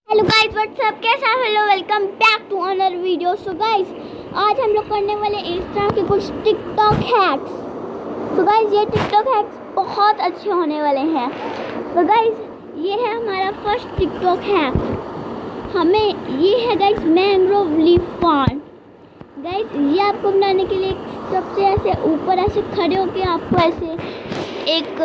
Hello guys, what's up, कैसा है? Hello, welcome back to another video. So guys, आज हम लोग करने वाले इंस्टाग्राम के कुछ टिकटॉक हैक्स। सो गाइस, ये टिकटॉक हैक्स बहुत अच्छे होने वाले हैं। तो गाइस, ये है हमारा फर्स्ट टिकटॉक हैक। हमें ये है guys mangrove leaf farm. Guys, ये आपको बनाने के लिए सबसे ऐसे ऊपर ऐसे खड़े होकर आपको ऐसे एक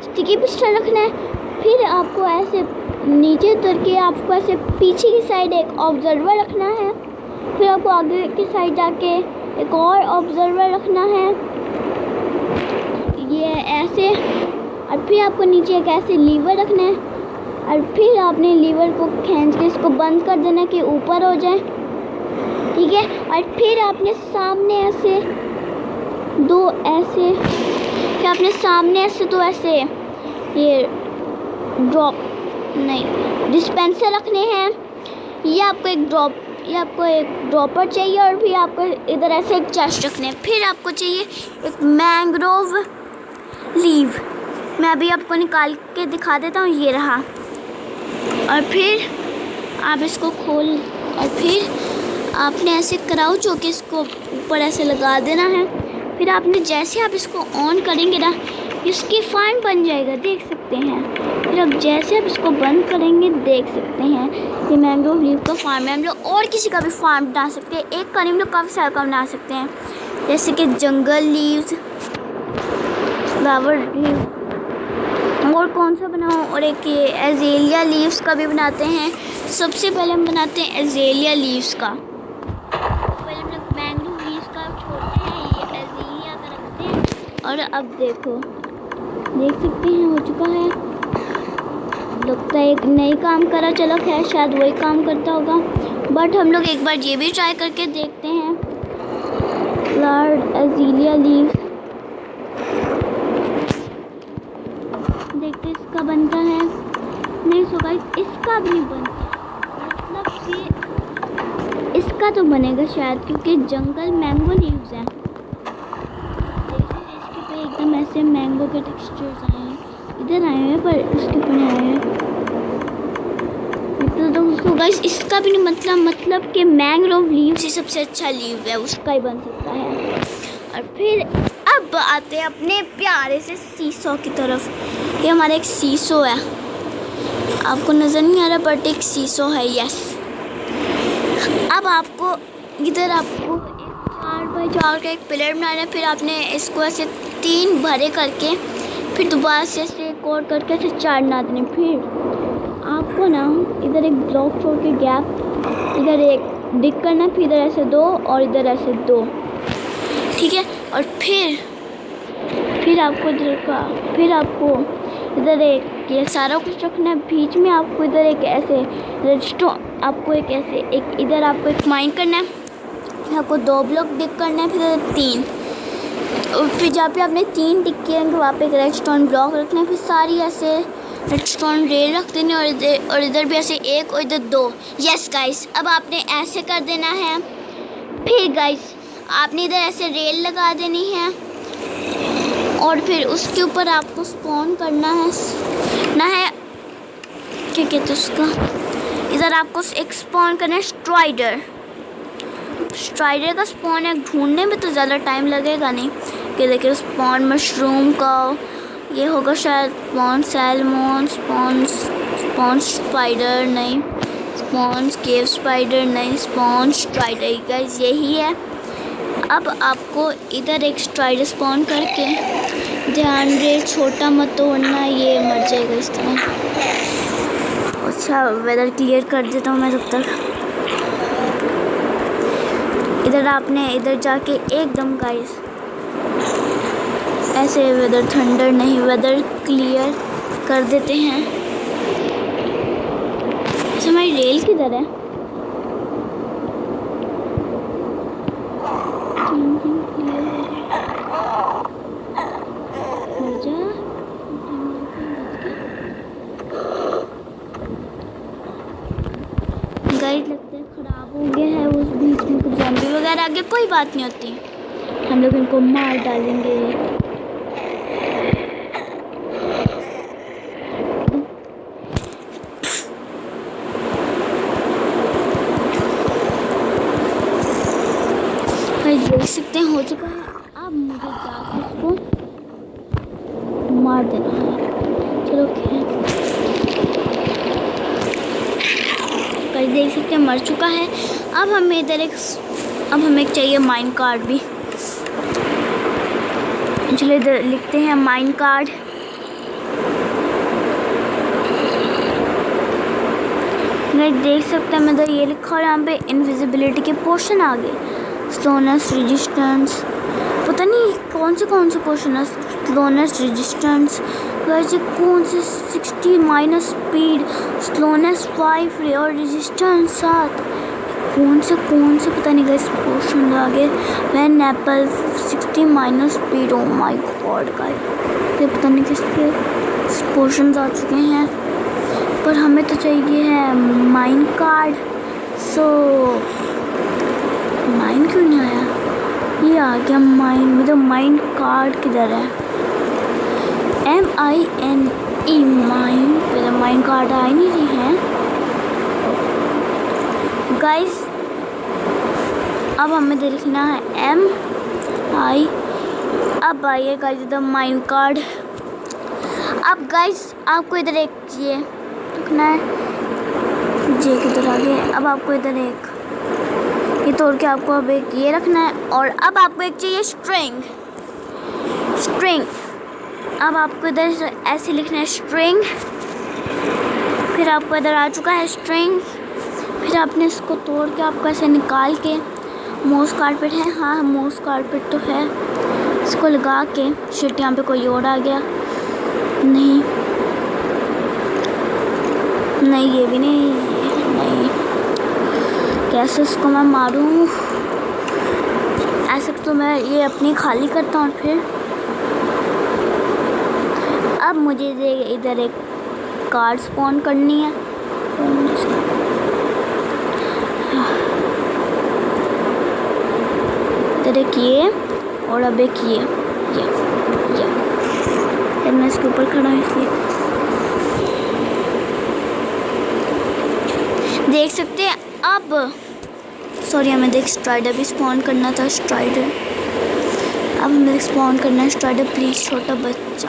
स्टिकी पिस्टल रखना है। फिर आपको ऐसे नीचे उतर के आपको ऐसे पीछे की साइड एक ऑब्जर्वर रखना है। फिर आपको आगे की साइड जाके एक और ऑब्जर्वर रखना है, ये ऐसे। और फिर आपको नीचे एक ऐसे लीवर रखना है और फिर आपने लीवर को खींच के इसको बंद कर देना कि ऊपर हो जाए, ठीक है। और फिर आपने सामने ऐसे दो ऐसे फिर आपने सामने ऐसे तो ऐसे ये डिस्पेंसर रखने हैं। ये आपको एक ड्रॉपर चाहिए और फिर आपको इधर ऐसे एक चेस्ट रखने हैं। फिर आपको चाहिए एक मैंग्रोव लीव। मैं अभी आपको निकाल के दिखा देता हूँ, ये रहा। और फिर आप इसको खोल और फिर आपने ऐसे क्राउच होके इसको ऊपर ऐसे लगा देना है। फिर आपने जैसे आप इसको ऑन करेंगे ना, इसकी फार्म बन जाएगा, देख सकते हैं। फिर अब जैसे आप इसको बंद करेंगे, देख सकते हैं कि मैंग्रोव लीव का फार्म है। हम लोग और किसी का भी फार्म बना सकते हैं, एक का नहीं, हम लोग काफ़ी सारा का बना सकते हैं, जैसे कि जंगल लीव्स, फ्लावर लीव, और कौन सा बनाओ, और एक ये एजेलिया लीव्स का भी बनाते हैं। सबसे पहले हम बनाते हैं एजेलिया लीव्स का। पहले हम लोग मैंग्रोव लीव्स का छोड़ते हैं, ये एजेलिया का रखते हैं। और अब देखो, देख सकते हैं हो चुका है। लगता है एक नई काम करा, चलो खैर शायद वही काम करता होगा, बट हम लोग एक बार ये भी ट्राई करके देखते हैं। फ्लावर्ड एजेलिया लीव्स, देखते इसका बनता है नहीं। सो गाइस, इसका भी नहीं बनता, मतलब कि इसका तो बनेगा शायद, क्योंकि जंगल मैंगो लीव्स हैं। इसके पे एकदम ऐसे मैंगो के टेक्सचर्स आए हैं, इधर आए हैं पर इसके ऊपर नहीं आए हैं। तो दोस्तों गाइस, इसका भी नहीं मतलब कि मैंग्रोव लीव से सबसे अच्छा लीव है, उसका ही बन सकता है। और फिर अब आते हैं अपने प्यारे से सीसो की तरफ। ये हमारा एक सीसो है, आपको नज़र नहीं आ रहा बट एक सीसो है, यस। अब आपको इधर आपको एक 4x4 का एक पिलर बनाना है। फिर आपने इसको ऐसे 3 भरे करके फिर दोबारा से ऐसे एक और करके ऐसे 4 बना देने। फिर आपको ना इधर एक ब्लॉक छोड़ के गैप, इधर एक डिग करना, फिर इधर ऐसे 2 और इधर ऐसे 2, ठीक है। और फिर आपको इधर एक ये सारा कुछ रखना है। बीच में आपको इधर एक ऐसे रेडस्टोन, आपको एक ऐसे एक इधर आपको एक माइन करना है। आपको 2 ब्लॉक डिग करना है, फिर 3, और फिर जहाँ पे आपने 3 डिग किए हैं वहाँ पे एक रेडस्टोन ब्लॉक रखना है। फिर सारी ऐसे रेडस्टोन रेल रख देने और इधर भी ऐसे 1 और इधर 2। यस गाइस, अब आपने ऐसे कर देना है। फिर गाइस, आपने इधर ऐसे रेल लगा देनी है और फिर उसके ऊपर आपको स्पॉन करना है क्या कहते हैं उसका, इधर आपको एक स्पॉन करना है स्ट्राइडर का स्पॉन है। ढूंढने में तो ज़्यादा टाइम लगेगा नहीं, कि देखिए स्पॉन मशरूम का ये होगा शायद, स्पॉन सैलमोन, स्पॉन स्पाइडर नहीं, स्पॉन केव स्पाइडर नहीं, स्पॉन स्ट्राइडर, गाइस यही है। अब आपको इधर एक स्ट्राइडर स्पॉन करके, ध्यान रहे छोटा मत तोड़ना, ये मर जाएगा इस तरह। अच्छा, वेदर क्लियर कर देता हूँ मैं तब तक। इधर आपने इधर जाके एकदम गाइस ऐसे वेदर थंडर नहीं, वेदर क्लियर कर देते हैं। अच्छा, हमारी रेल किधर है? गाइड लगता है ख़राब हो गया है, उस बीच में कुछ ज़ॉम्बी वगैरह आगे, कोई बात नहीं होती, हम लोग इनको मार डालेंगे। गाइस देख सकते हैं हो चुका है। अब मुझे जाकर इसको मार देना है। चलो गाइस देख सकते हैं मर चुका है। अब हमें एक चाहिए माइन कार्ड भी। चलो इधर लिखते हैं माइन कार्ड। देख सकते हैं मैं इधर ये लिखा और यहाँ पे इनविजिबिलिटी के पोर्शन आ गए। स्लोनेस रेजिस्टेंस, पता नहीं कौन से पोर्शन है। स्लोनेस रेजिस्टेंस वैसे कौन से 60 माइनस स्पीड, स्लोनेस 5 और रेजिस्टेंस 7, कौन से पता नहीं गाइस पोर्शन आ गए। वैन apple 60 minus speed, oh my god guys ये पता नहीं किसके पोर्शन आ चुके हैं। पर हमें तो चाहिए है माइन कार्ड। सो माइन क्यों नहीं आया? ये आ गया माइन। मतलब माइन कार्ड किधर है? MINE mine. पहले माइन कार्ड आ नहीं रही है गाइस। अब हमें लिखना है MI। अब आइए गाइस इधर माइन कार्ड। अब गाइस आपको इधर एक चाहिए रखना है। जे किधर आ गए? अब आपको इधर एक ये तोड़ के आपको अब एक ये रखना है। और अब आपको एक चाहिए स्ट्रिंग। अब आपको इधर ऐसे लिखना है स्ट्रिंग। फिर आपको इधर आ चुका है स्ट्रिंग। फिर आपने इसको तोड़ के आपको ऐसे निकाल के मोस कारपेट है। हाँ मोस कारपेट तो है। इसको लगा के शिट यहाँ पे कोई और आ गया। नहीं ये भी नहीं। कैसे इसको मैं मारूं? ऐसे तो मैं ये अपनी खाली करता हूँ। फिर अब मुझे इधर एक कार्ड स्पॉन करनी है। इधर एक ये और अब एक ये मैं इसके ऊपर खड़ा हूँ इसलिए देख सकते हैं। अब सॉरी हमें देख स्ट्राइडर भी स्पॉन करना था। स्ट्राइडर अब हमें स्पॉन करना है। स्ट्राइडर प्लीज छोटा बच्चा।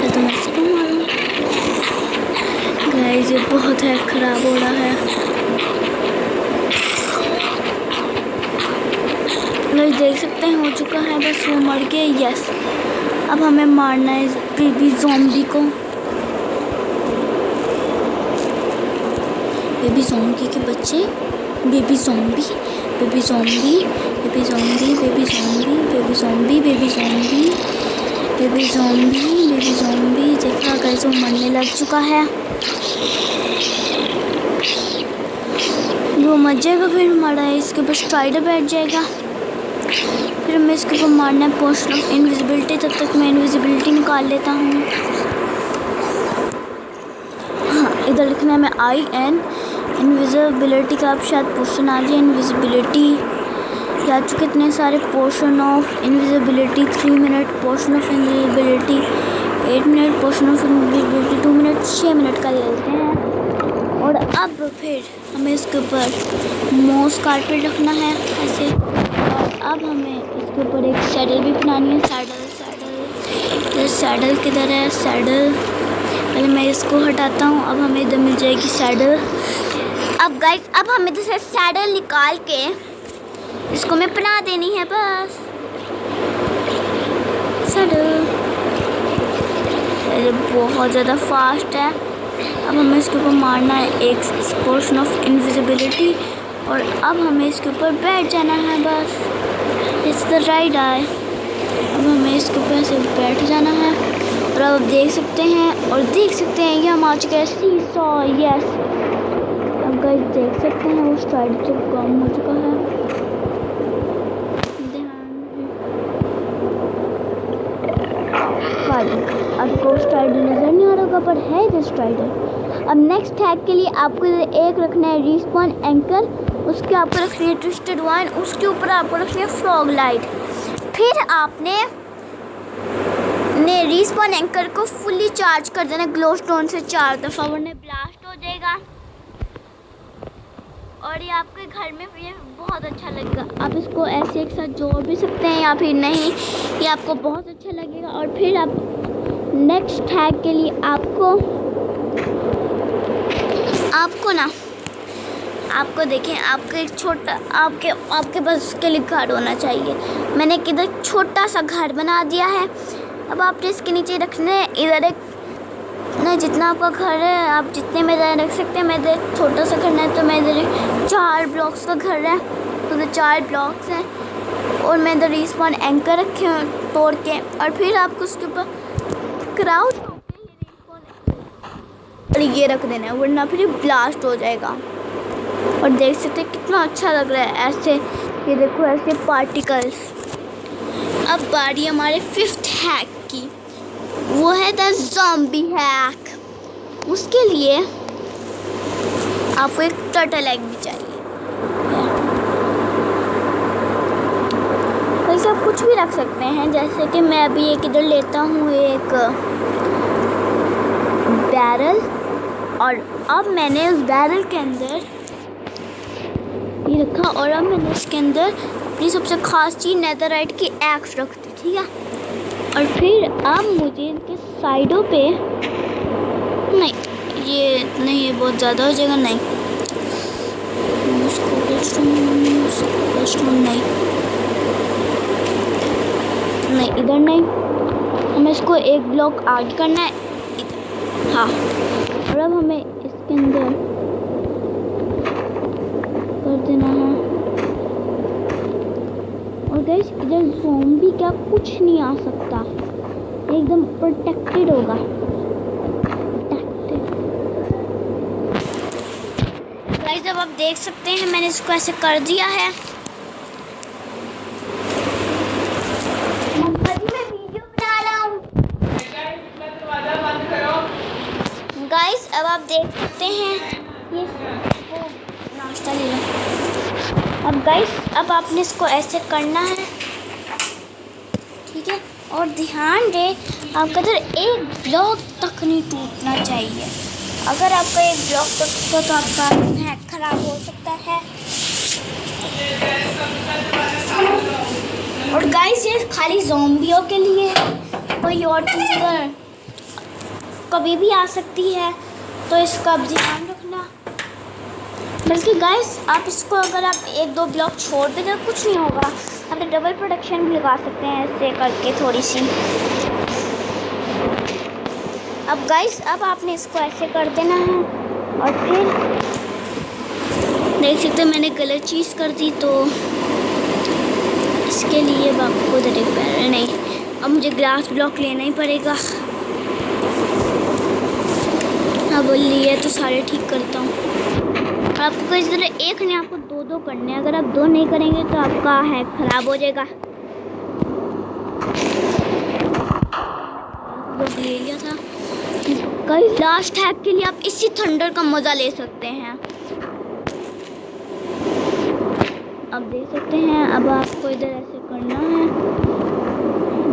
तो मैं इसको मारूं गाइस। ये बहुत है खराब हो रहा है गाइस देख सकते हैं हो चुका है। बस वो मर गए। यस अब हमें मारना है इस बेबी ज़ॉम्बी को। बेबी ज़ॉम्बी के बच्चे। बेबी ज़ॉम्बी देखा गाइस वो मरने लग चुका है। वो मर जाएगा फिर हमारा इसके ऊपर स्ट्राइडर बैठ जाएगा। फिर हमें इसके ऊपर मारना है पोर्शन ऑफ इनविजिबिलिटी। तब तक मैं इनविजिबिलिटी निकाल लेता हूँ। हाँ इधर लिखना है मैं IN इनविजिबिलिटी का। अब शायद पोर्शन आ जाए इनविजिबिलिटी। या चुके इतने सारे portion of invisibility. 3 minute portion of invisibility, 8 minute portion of invisibility, 2 minute, 6 minute का ले लेते हैं। और अब फिर हमें इसके ऊपर मोस कारपेट रखना है ऐसे। अब हमें इसके ऊपर एक सैडल भी बनानी है। सैडल किधर है? सैडल पहले मैं इसको हटाता हूँ। अब हमें इधर मिल जाएगी सैडल। अब गाइस अब हमें इधर से सैडल निकाल के इसको मैं बना देनी है बस। सैडल बहुत ज़्यादा फास्ट है। अब हमें इसके ऊपर मारना है एक पोर्शन ऑफ इनविजिबिलिटी। और अब हमें इसके ऊपर बैठ जाना है बस। It's the right I. अब हमें इसके ऊपर से बैठ जाना है। और अब देख सकते हैं ये हम आ चुके हैं सीसॉ। यस अब गाइस देख सकते हैं वो स्ट्राइडर तो कम हो चुका है। आपको स्ट्राइडर नज़र नहीं आ रहा होगा पर है इधर स्ट्राइडर। अब नेक्स्ट टैग के लिए आपको एक रखना है रिस्पॉन एंकर। उसके आपको रखनी है ट्विस्टेड वाइन। उसके ऊपर आपको रखनी है फ्रॉग लाइट। फिर आपने रिस्पॉन एंकर को फुल्ली चार्ज कर देना ग्लो स्टोन से 4 दफ़ा, वरना ब्लास्ट हो जाएगा। और ये आपके घर में ये बहुत अच्छा लगेगा। आप इसको ऐसे एक साथ जोड़ भी सकते हैं या फिर नहीं, ये आपको बहुत अच्छा लगेगा। और फिर आप नेक्स्ट हैक के लिए आपको देखें, आपको एक छोटा आपके पास उसके लिए घर होना चाहिए। मैंने किधर छोटा सा घर बना दिया है। अब आपने इसके नीचे रखने इधर एक नहीं, जितना आपका घर है आप जितने में रख सकते हैं। मेरे एक छोटा सा घर है तो मैं इधर 4 ब्लॉक्स का घर है, तो इधर 4 ब्लॉक्स हैं और मैं इधर रिस्पॉन एंकर रखे हैं तोड़ के। और फिर आपको उसके ऊपर क्राउड और ये रख देना है, वरना फिर ब्लास्ट हो जाएगा। और देख सकते हैं कितना अच्छा लग रहा है ऐसे, ये देखो ऐसे पार्टिकल्स। अब बारी हमारे 5th हैक की, वो है द ज़ॉम्बी हैक। उसके लिए आपको एक टर्टल एग भी चाहिए। वैसे आप कुछ भी रख सकते हैं, जैसे कि मैं अभी एक इधर लेता हूँ एक बैरल, और अब मैंने उस बैरल के अंदर ये रखा और अब मैंने इसके अंदर अपनी सबसे ख़ास चीज़ नेदरराइट की एक्स रख दी, ठीक है। और फिर अब मुझे इनके साइडों पे ये बहुत ज़्यादा हो जाएगा, नहीं इधर नहीं, हमें इसको एक ब्लॉक ऐड करना है इधर, हाँ। और अब हमें इसके अंदर कर देना है। और गाइस इधर ज़ॉम्बी क्या कुछ नहीं आ सकता, एकदम प्रोटेक्टेड होगा। गाइस अब आप देख सकते हैं मैंने इसको ऐसे कर दिया है। मैं वीडियो बना रहा हूँ। गाइस अब आप देख सकते हैं ये वो नाश्ता ले लो। अब गाइस अब आपने इसको ऐसे करना है, ठीक है। और ध्यान दे आपका इधर एक ब्लॉक तक नहीं टूटना चाहिए। अगर आपका एक ब्लॉक टूटता तो आपका हैक खराब हो सकता है। और गाइस ये खाली ज़ॉम्बियों के लिए है, कोई और चीज़ इधर कभी भी आ सकती है, तो इसका अब ध्यान रखना। बल्कि गाइस आप इसको अगर आप 1-2 ब्लॉक छोड़ देंगे तो कुछ नहीं होगा। आप डबल प्रोडक्शन भी लगा सकते हैं ऐसे करके थोड़ी सी। अब गाइस अब आपने इसको ऐसे कर देना है और फिर देख सकते हैं मैंने गलत चीज़ कर दी, तो इसके लिए अब आपको उधर एक बैरल नहीं, अब मुझे ग्लास ब्लॉक लेना ही पड़ेगा। अब लिए तो सारे ठीक करता हूँ। आपको इस तरह एक नहीं, आपको 2-2 करने हैं। अगर आप 2 नहीं करेंगे तो आपका हैक खराब हो जाएगा। ले लिया था। कई लास्ट हैक के लिए आप इसी थंडर का मज़ा ले सकते हैं। अब देख सकते हैं अब आपको इधर ऐसे करना है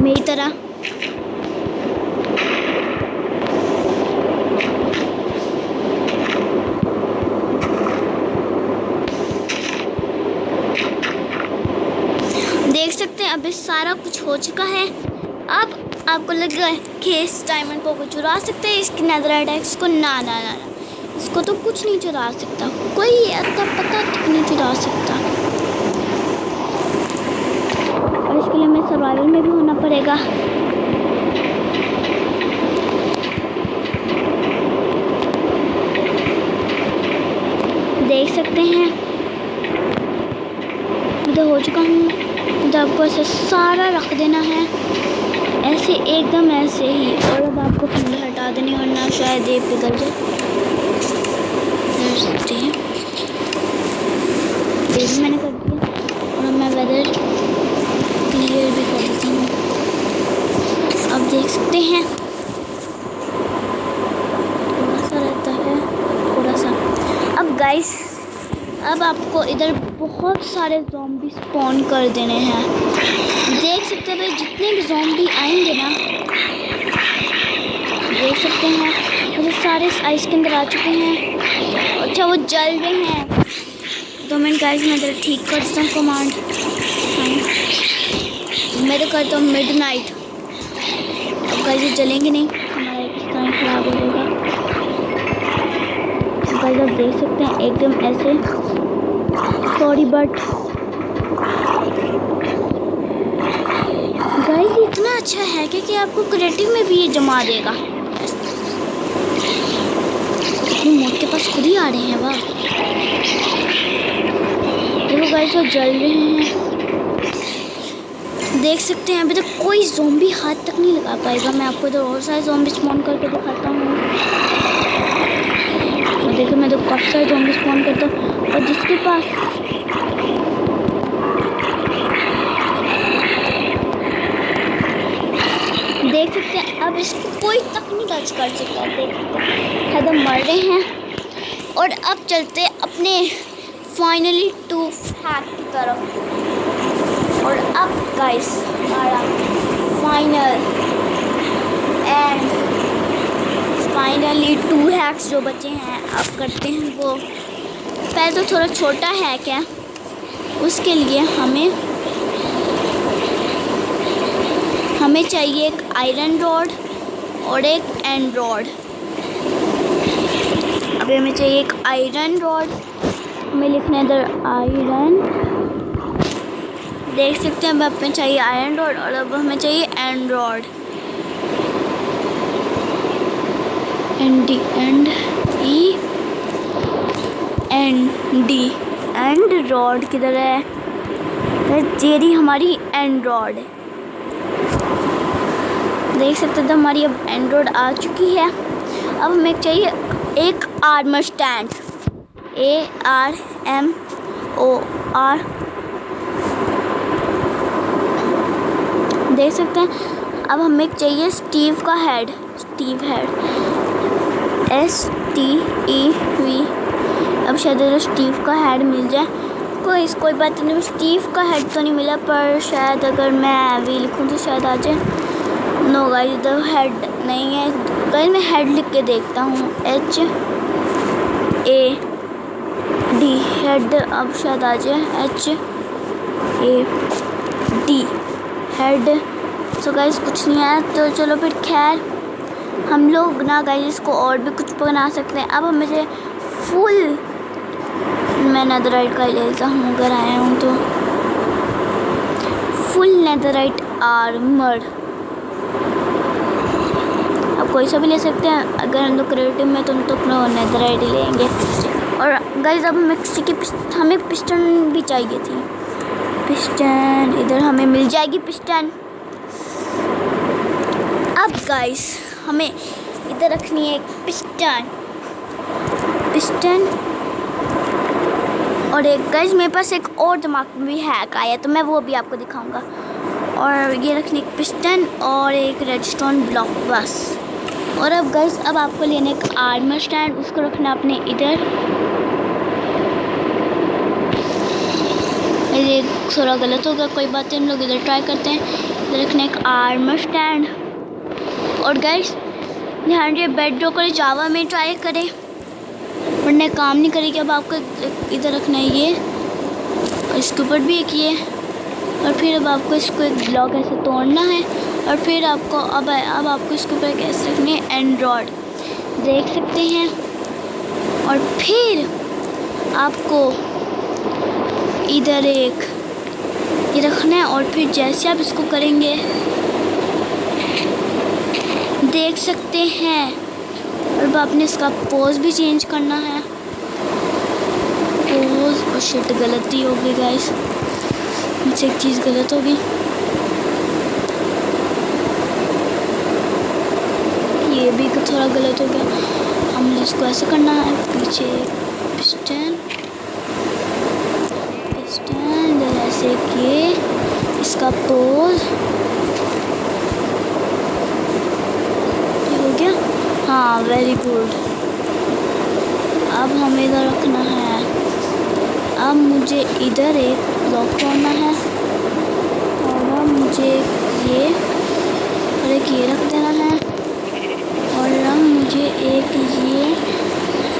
मेरी तरह। देख सकते हैं अब सारा कुछ हो चुका है। अब आपको लगा कि इस डायमंड को कोई चुरा सकते हैं, इसकी नेदरराइट एक्स को ना, इसको तो कुछ नहीं चुरा सकता, कोई अता पता तक नहीं चुरा सकता। और इसके लिए हमें सर्वाइवल में भी होना पड़ेगा। देख सकते हैं इधर हो चुका हूँ। तो आपको ऐसे सारा रख देना है, ऐसे एकदम ऐसे ही। और अब आपको फंडे हटा देने, वरना शायद ये पिघल जाए। ये भी मैंने कर दिया और मैं वेदर क्लियर भी कर देती हूँ। अब देख सकते हैं थोड़ा सा रहता है, थोड़ा सा। अब गाइस अब आपको इधर बहुत सारे ज़ॉम्बी स्पॉन कर देने हैं। देख सकते हैं भाई जितने भी ज़ॉम्बी आएंगे ना, देख सकते हैं मुझे सारे आइस के अंदर आ चुके हैं। अच्छा वो जल रहे हैं, 2 मिनट गाइस, मैं इधर ठीक कर देता हूँ कमांड। मैं तो करता हूँ मिडनाइट। अब गाइस ये चलेंगे नहीं, हमारा एक स्थान खराब हो जाएगा। गाइस आप देख सकते हैं एकदम ऐसे, सॉरी बट गाइस इतना अच्छा है कि आपको क्रिएटिव में भी ये जमा देगा। इतनी मौत के पास खुद ही आ रहे हैं। वाह देखो गाइस वो जल रहे हैं, देख सकते हैं। अभी तक कोई ज़ोंबी हाथ तक नहीं लगा पाएगा। मैं आपको इधर और सारे ज़ोंबी स्पॉन करके दिखाता हूँ। देखो मैं तो काफ़ी सारे ज़ोंबी स्पॉन करता हूँ, और जिसके पास देख सकते हैं अब इसको कोई तक नहीं टच कर सकता। देख सकते हैं एकदम मर रहे हैं। और अब चलते अपने फाइनली 2 हैक की तरफ। और अब गाइस हमारा फाइनली 2 हैक्स जो बचे हैं अब करते हैं। वो पहले तो थोड़ा छोटा हैक है, उसके लिए हमें चाहिए एक आयरन रॉड और एक एंड रॉड। अभी हमें चाहिए एक आयरन रॉड, हमें लिखना है इधर आयरन। देख सकते हैं अब हमें चाहिए आयरन रॉड, और अब हमें चाहिए एंड रॉड। एंड रॉड किधर है? जेरी हमारी एंड रॉड है। देख सकते हैं तो हमारी अब एंड रॉड आ चुकी है। अब हमें चाहिए एक आर्मर स्टैंड, ARMOR। देख सकते हैं अब हमें चाहिए स्टीव का हेड, STEV। अब शायद स्टीव का हेड मिल जाए। कोई बात नहीं, स्टीव का हेड तो नहीं मिला, पर शायद अगर मैं भी लिखूँ तो शायद आ जाए। नो गाइस इधर हेड नहीं है। गाइस मैं हेड लिख के देखता हूँ, HAD हेड। अब शायद आ जाए HAD हेड। सो गाइस कुछ नहीं आया, तो चलो फिर खैर हम लोग ना गाइस इसको और भी कुछ बना सकते हैं। अब हमें से फुल मैं नेदरराइट का लेता हूँ, अगर आया हूँ तो फुल नेदरराइट आर्मर। अब कोई सा भी ले सकते हैं, अगर हम लोग क्रिएटिव में तो हम तो अपना नेदरराइट ही लेंगे। और गाइस अब हमें पिस्टन भी चाहिए थी। पिस्टन इधर हमें मिल जाएगी पिस्टन। अब गाइस हमें इधर रखनी है एक पिस्टन। और एक गाइस मेरे पास एक और दिमाग में भी हैक आया, तो मैं वो भी आपको दिखाऊंगा। और ये रखनी एक पिस्टन और एक रेडस्टोन ब्लॉक बस। और अब गाइस अब आपको लेने एक आर्मर स्टैंड, उसको रखना अपने इधर। ये थोड़ा गलत होगा, कोई बात नहीं, हम लोग इधर ट्राई करते हैं। इधर रखना एक आर्मर स्टैंड। और गाइस ध्यान रखिए बेड रॉकर जावा में ट्राई करें, वरना काम नहीं करेगी। अब आपको इधर रखना है ये, और इसके ऊपर भी एक ये। और फिर अब आपको इसको एक ब्लॉक ऐसे तोड़ना है, और फिर आपको अब आपको इसके ऊपर कैसे रखनी है एंड रॉड, देख सकते हैं। और फिर आपको इधर एक ये रखना है, और फिर जैसे आप इसको करेंगे देख सकते हैं। और अब आपने इसका पोज भी चेंज करना है। पोज और शिट गलती हो गई गाइस, मुझसे एक चीज़ गलत हो गई। ये भी थोड़ा गलत हो गया। हमें इसको ऐसे करना है, पीछे पिस्टन ऐसे किए, इसका पोज हो गया। हाँ वेरी गुड। अब हमें इधर रखना है। अब मुझे इधर एक ब्लॉक तोड़ना है, और अब मुझे ये और एक ये रख देना है, और अब मुझे एक ये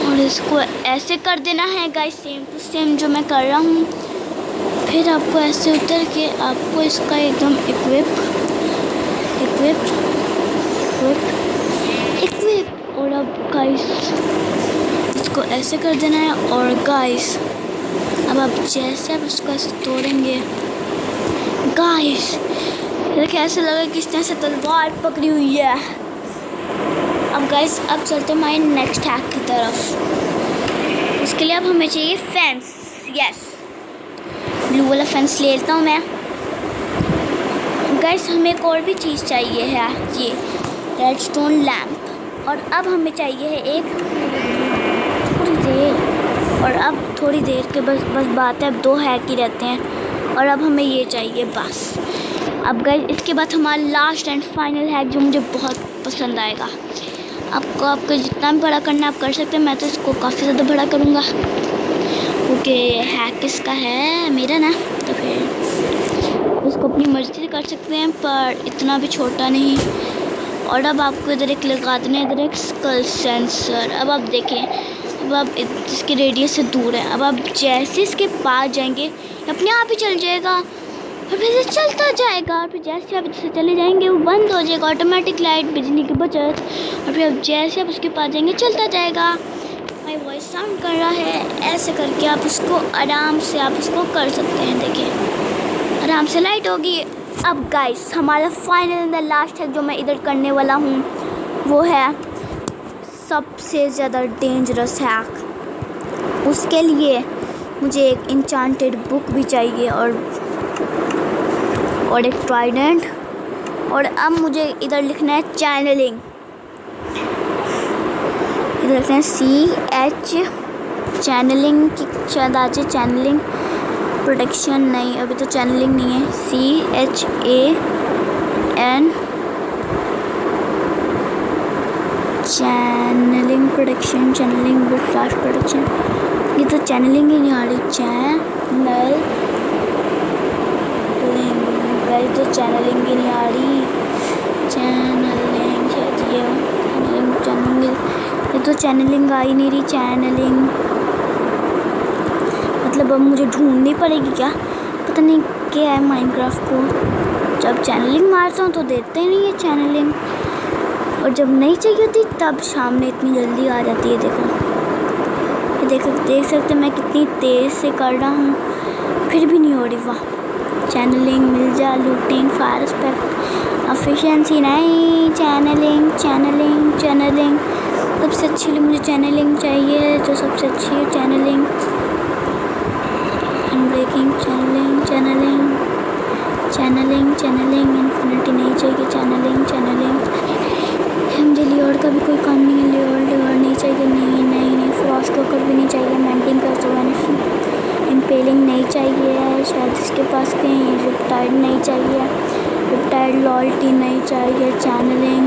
और इसको ऐसे कर देना है गाइस, सेम टू सेम जो मैं कर रहा हूँ। फिर आपको ऐसे उतर के आपको इसका एकदम इक्विप और अब गाइस इसको ऐसे कर देना है। और गाइस अब आप जैसे आप उसको ऐसे तोड़ेंगे गाइस, देखिए ऐसे लगा कि इस तरह से तलवार पकड़ी हुई है। अब गाइस अब चलते हैं हमारे नेक्स्ट हैक की तरफ। उसके लिए अब हमें चाहिए फेंस। यस, ब्लू वाला फेंस ले लेता हूँ मैं। गाइस हमें एक और भी चीज़ चाहिए है, ये रेडस्टोन लैम्प। और अब हमें चाहिए है एक थोड़ी देर के बस बात है, अब 2 हैक ही रहते हैं और अब हमें ये चाहिए बस। अब गाइस इसके बाद हमारा लास्ट एंड फाइनल हैक जो मुझे बहुत पसंद आएगा। आपको जितना भी बड़ा करना है आप कर सकते हैं, मैं तो इसको काफ़ी ज़्यादा बड़ा करूँगा क्योंकि हैक किसका है, मेरा ना, तो फिर उसको अपनी मर्ज़ी से कर सकते हैं पर इतना भी छोटा नहीं। और अब आपको इधर एक लगा देना, इधर एक स्कल सेंसर। अब आप देखें, अब आप इसके रेडियस से दूर है, अब आप जैसे इसके पास जाएंगे अपने आप ही चल जाएगा और फिर चलता जाएगा। और फिर जैसे आप इससे चले जाएंगे वो बंद हो जाएगा, ऑटोमेटिक लाइट, बिजली की बचत। और फिर अब जैसे आप उसके पास जाएंगे चलता जाएगा। माई वॉइस साउंड कर रहा है, ऐसे करके आप उसको आराम से आप उसको कर सकते हैं। देखिए आराम से लाइट होगी। अब गाइस हमारा फाइनल एंड द लास्ट है जो मैं इधर करने वाला हूँ, वो है सबसे ज़्यादा डेंजरस हैक। उसके लिए मुझे एक इंचांटेड बुक भी चाहिए और एक ट्राइडेंट। और अब मुझे इधर लिखना है चैनलिंग, इधर लिखना है CH चैनलिंग की शायद आज चैनलिंग प्रोटेक्शन, नहीं अभी तो चैनलिंग नहीं है, CHAN channelling protection, channelling flash protection. ये तो चैनलिंग ही नहीं आ रही, चैनलिंग तो चैनलिंग ही नहीं आ रही, चैनलिंग शायद ये तो चैनलिंग आ ही नहीं रही। चैनलिंग मतलब अब मुझे ढूंढनी पड़ेगी क्या, पता नहीं क्या है माइनक्राफ्ट को। जब चैनलिंग मारता हूँ तो देते ही नहीं है चैनलिंग, और जब नहीं चाहिए होती तब सामने इतनी जल्दी आ जाती है। देख सकते मैं कितनी तेज़ से कर रहा हूँ फिर भी नहीं हो रही। वाह, चैनलिंग मिल जा, लूटिंग, फायर स्पेक्ट, एफिशिएंसी नहीं, चैनलिंग सबसे अच्छी मुझे चैनलिंग चाहिए, जो सबसे अच्छी है चैनलिंग, अनब्रेकिंग, चैनलिंग इन्फिनिटी नहीं चाहिए, चैनलिंग मुझे लियोड का भी कोई काम नहीं है, लियोड नहीं चाहिए, नहीं फ्रॉस्ट वॉकर भी नहीं चाहिए, मेंटिंग कर सो इम्पेलिंग नहीं चाहिए, शायद इसके पास कहीं रिप्टाइड नहीं चाहिए, रिप्टाइड लॉयल्टी नहीं चाहिए, channelling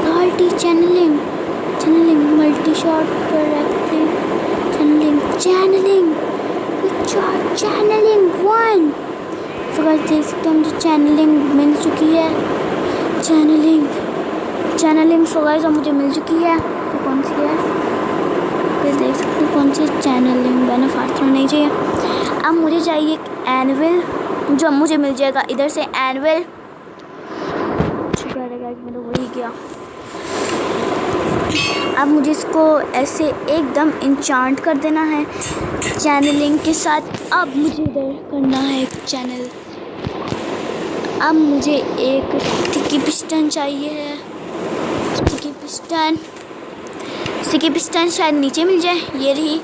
loyalty, channelling multishot correctly, channelling 1। फिर देख सकते हैं मुझे चैनलिंग मिल चुकी है, चैनलिंग गाइस मुझे मिल चुकी है। तो कौन सी है, फिर देख सकते हैं कौन सी चैनलिंग, बेनिफिट नहीं चाहिए। अब मुझे चाहिए एक एनविल, जो मुझे मिल जाएगा इधर से एनविल। शुक्र है गाइस मैंने वही किया। अब मुझे इसको ऐसे एकदम इंचांट कर देना है चैनलिंग के साथ। अब मुझे इधर करना है एक चैनल। अब मुझे एक स्टिकी पिस्टन चाहिए है, स्टिकी पिस्टन शायद नीचे मिल जाए, ये रही।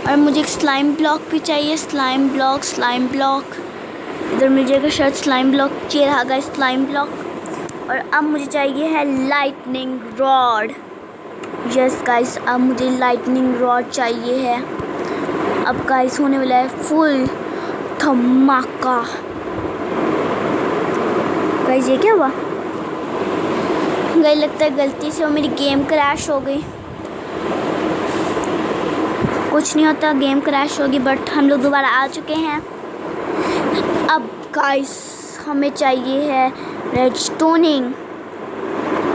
और मुझे एक स्लाइम ब्लॉक भी चाहिए, स्लाइम ब्लॉक इधर मिल जाएगा शायद स्लाइम ब्लॉक, ये रहा गाइस स्लाइम ब्लॉक। और अब मुझे चाहिए है लाइटनिंग रॉड। यस गाइस अब मुझे लाइटनिंग रॉड चाहिए है। अब गाइस होने वाला है फुल धमाका। गाइस ये क्या हुआ, गाइस लगता है गलती से वो मेरी गेम क्रैश हो गई। कुछ नहीं होता, गेम क्रैश होगी, बट हम लोग दोबारा आ चुके हैं। अब गाइस हमें चाहिए है रेडस्टोनिंग।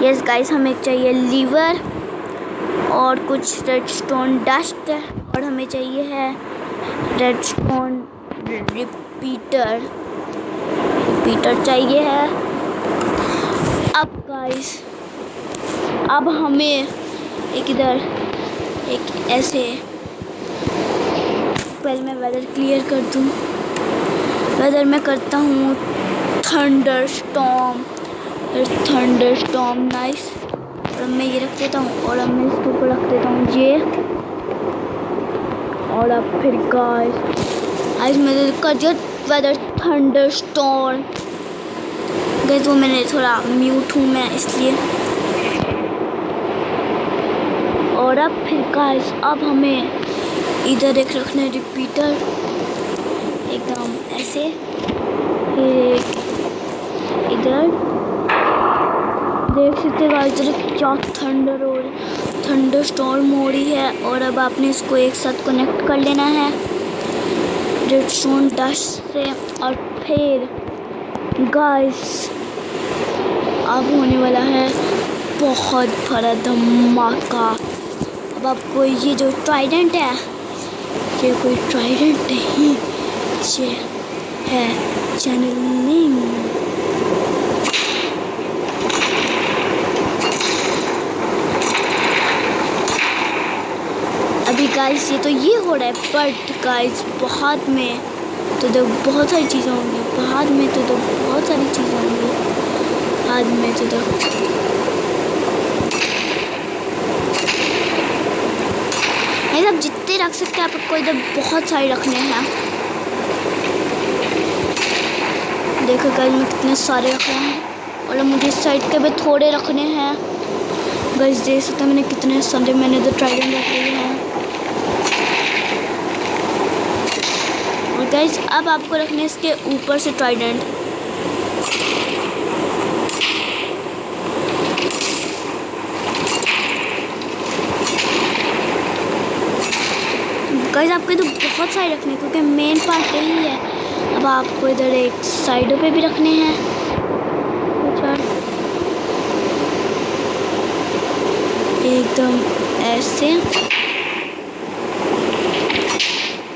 यस गाइस हमें चाहिए लीवर, और कुछ रेडस्टोन डस्ट और हमें चाहिए है रेडस्टोन रिपीटर चाहिए है। अब गाइस अब हमें एक इधर एक ऐसे, पहले मैं वेदर क्लियर कर दूँ। वेदर मैं करता हूँ थंडर स्टॉर्म नाइस। और अब मैं ये रख देता हूँ और अब मैं इसके ऊपर रख देता हूँ ये। और अब फिर गाइस मैंने कर दिया वेदर थंडर स्टॉर्म। गाइस वो मैंने थोड़ा म्यूट हूँ मैं इसलिए। और अब फिर गाइस अब हमें इधर एक रखना है रिपीटर एकदम ऐसे, फिर इधर देख सकते हैं इधर क्या थंडर स्टॉर्म हो रही है। और अब आपने इसको एक साथ कनेक्ट कर लेना है रेडस्टोन डस्ट से। और फिर गाइस अब होने वाला है बहुत बड़ा धमाका। अब आपको ये जो ट्राइडेंट है, ये कोई ट्राइडेंट नहीं, ये है चैनलिंग। अभी गाइस ये तो ये हो रहा है, बट गाइस बाद में तो बहुत सारी चीज़ें होंगी, बाद में तो बहुत सारी चीज़ें होंगी, बाद में तो नहीं। अब जितने रख सकते हैं आपको इधर बहुत सारे रखने हैं। देखो गाइस मैं कितने सारे रख रहे हैं। और अब मुझे इस साइड के भी थोड़े रखने हैं। गाइस देख सकते हैं मैंने कितने सारे मैंने इधर ट्राइडेंट रख लिए हैं। और गाइस अब आपको रखने इसके ऊपर से ट्राइडेंट। गाइस आपको इधर बहुत सारे रखने क्योंकि मेन पार्ट यही है। अब आपको इधर एक साइडों पे भी रखने हैं एकदम ऐसे।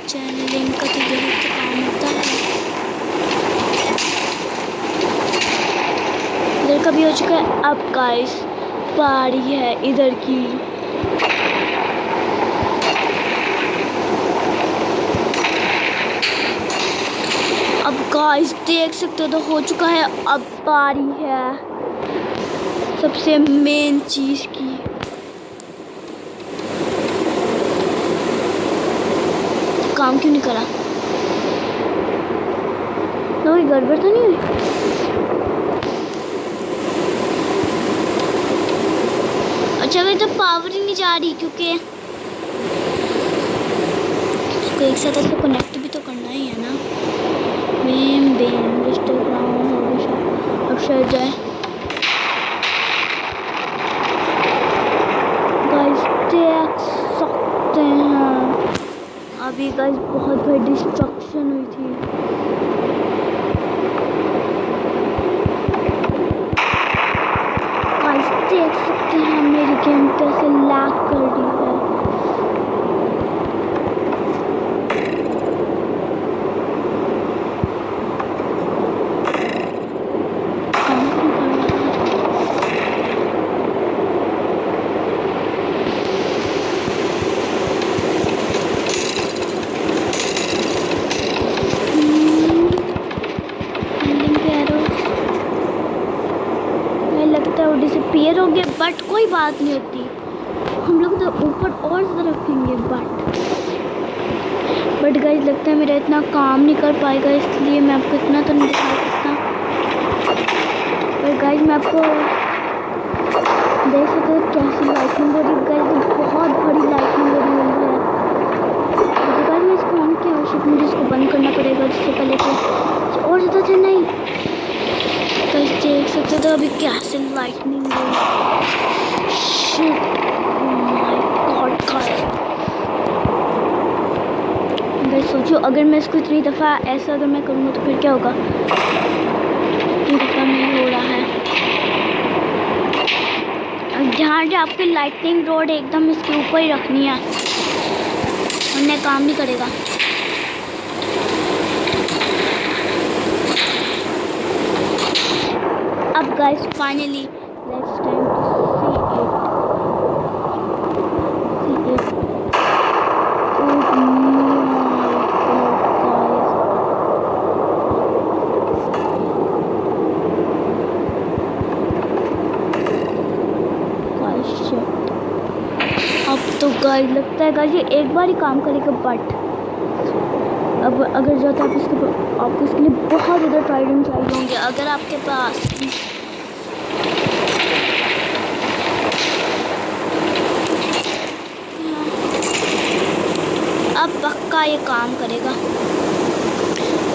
चैनलिंग का तो यही तो काम होता है। इधर का भी हो चुका है। अब गाइस बारी है इधर की। अब गाइस देख सकते हो तो हो चुका है। अब बारी है सबसे मेन चीज की। काम क्यों नहीं करा? कोई गड़बड़ तो नहीं हुई? अच्छा भाई तो पावर ही नहीं जा रही क्योंकि इसको एक साथ ऐसे कनेक्ट भी तो करना ही है ना। अब शायद जाए। गाइस देख सकते हैं अभी गाइस बहुत बड़ी डिस्ट्रक्शन हुई थी। गाइस देख सकते हैं मेरी गेम कैसे लैग कर रही है। डिसअपीयर हो गया बट कोई बात नहीं होती। हम लोग तो ऊपर और ज़्यादा रखेंगे बट गाइस लगता है मेरा इतना काम नहीं कर पाएगा इसलिए मैं आपको इतना तो नहीं दिखा सकता। पर गाइस मैं आपको देख सकते हो कैसी लाइटिंग हो रही है। गाइस बहुत बड़ी लाइटिंग हो रही है। तो गाइस मैं इसको ऑन किया और मुझे इसको बंद करना पड़ेगा जिससे पहले कि और ज़्यादा थे नहीं। गाइस देख सकते तो अभी कैसे लाइटनिंग गाइस सोचो अगर मैं इसको इतनी दफ़ा ऐसा अगर मैं करूँगा तो फिर क्या होगा। इतनी दफ़ा नहीं हो रहा है। ध्यान से आपकी लाइटनिंग रोड एकदम इसके ऊपर ही रखनी है, वरना काम नहीं करेगा। अब guys finally let's time to see it. अब तो गाइस लगता है गाइस ये एक बार ही काम करेगा, बट अब अगर जो आप आपको इसके लिए बहुत ज़्यादा ट्राइडेंट चाहिए होंगे। अगर आपके पास अब पक्का ये काम करेगा।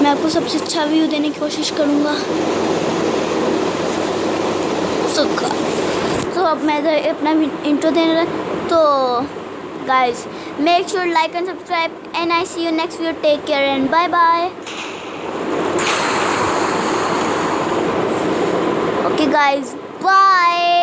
मैं आपको सबसे अच्छा व्यू देने की कोशिश करूँगा। तो अब मैं अपना इंट्रो देने रहा, तो guys make sure like and subscribe and I see you next video. Take care and bye bye. Okay guys, bye.